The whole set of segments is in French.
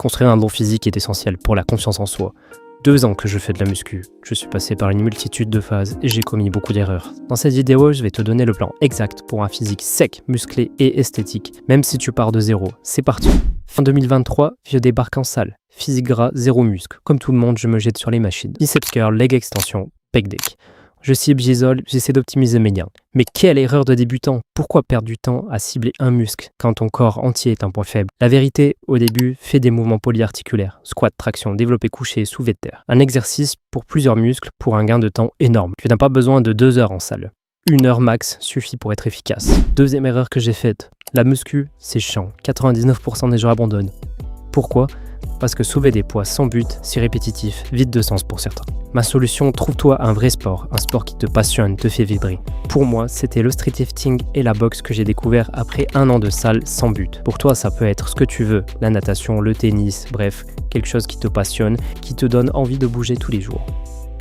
Construire un bon physique est essentiel pour la confiance en soi. 2 ans que je fais de la muscu, je suis passé par une multitude de phases et j'ai commis beaucoup d'erreurs. Dans cette vidéo, je vais te donner le plan exact pour un physique sec, musclé et esthétique, même si tu pars de zéro. C'est parti. Fin 2023, je débarque en salle. Physique gras, zéro muscle. Comme tout le monde, je me jette sur les machines. Biceps curl, leg extension, pec deck. Je cible, j'isole, j'essaie d'optimiser mes gains. Mais quelle erreur de débutant! Pourquoi perdre du temps à cibler un muscle quand ton corps entier est un point faible? La vérité, au début, fais des mouvements polyarticulaires, squat, traction, développé couché, soulevé de terre. Un exercice pour plusieurs muscles pour un gain de temps énorme. Tu n'as pas besoin de 2 heures en salle. 1 heure max suffit pour être efficace. Deuxième erreur que j'ai faite, la muscu, c'est chiant. 99% des gens abandonnent. Pourquoi? Parce que soulever des poids sans but, c'est répétitif, vide de sens pour certains. Ma solution, trouve-toi un vrai sport, un sport qui te passionne, te fait vibrer. Pour moi, c'était le street lifting et la boxe que j'ai découvert après 1 an de salle sans but. Pour toi, ça peut être ce que tu veux, la natation, le tennis, bref, quelque chose qui te passionne, qui te donne envie de bouger tous les jours.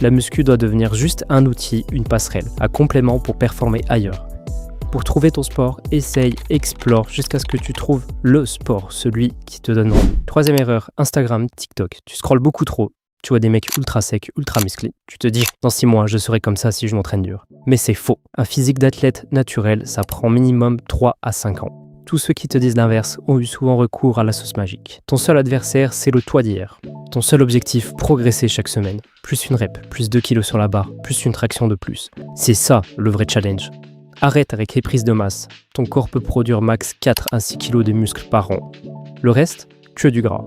La muscu doit devenir juste un outil, une passerelle, un complément pour performer ailleurs. Pour trouver ton sport, essaye, explore jusqu'à ce que tu trouves le sport, celui qui te donne envie. Troisième erreur, Instagram, TikTok. Tu scrolles beaucoup trop. Tu vois des mecs ultra secs, ultra musclés. Tu te dis, dans 6 mois, je serai comme ça si je m'entraîne dur. Mais c'est faux. Un physique d'athlète naturel, ça prend minimum 3 à 5 ans. Tous ceux qui te disent l'inverse ont eu souvent recours à la sauce magique. Ton seul adversaire, c'est le toi d'hier. Ton seul objectif, progresser chaque semaine. Plus une rep, plus 2 kilos sur la barre, plus une traction de plus. C'est ça, le vrai challenge. Arrête avec les prises de masse. Ton corps peut produire max 4 à 6 kg de muscles par an. Le reste, que du gras.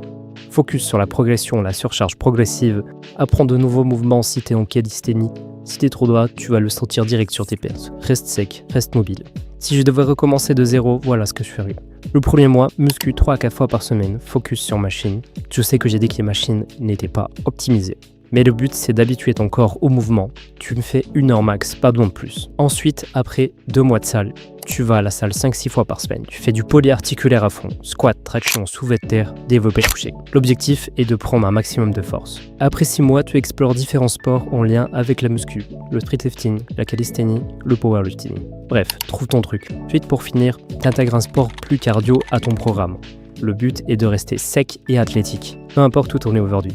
Focus sur la progression, la surcharge progressive. Apprends de nouveaux mouvements si t'es en calisthénie. Si t'es trop droit, tu vas le sentir direct sur tes pecs. Reste sec, reste mobile. Si je devais recommencer de zéro, voilà ce que je ferais. Le premier mois, muscu 3 à 4 fois par semaine, focus sur machine. Je sais que j'ai dit que les machines n'étaient pas optimisées. Mais le but, c'est d'habituer ton corps au mouvement. Tu me fais 1 heure max, pas besoin de plus. Ensuite, après 2 mois de salle, tu vas à la salle 5-6 fois par semaine. Tu fais du polyarticulaire à fond. Squat, traction, soulevé de terre, développé couché. L'objectif est de prendre un maximum de force. Après 6 mois, tu explores différents sports en lien avec la muscu. Le street lifting, la calisthénie, le powerlifting. Bref, trouve ton truc. Ensuite, pour finir, t'intègres un sport plus cardio à ton programme. Le but est de rester sec et athlétique. Peu importe où t'en es aujourd'hui.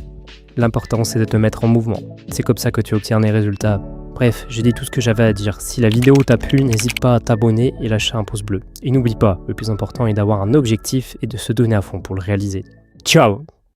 L'important, c'est de te mettre en mouvement. C'est comme ça que tu obtiens des résultats. Bref, j'ai dit tout ce que j'avais à dire. Si la vidéo t'a plu, n'hésite pas à t'abonner et lâcher un pouce bleu. Et n'oublie pas, le plus important est d'avoir un objectif et de se donner à fond pour le réaliser. Ciao!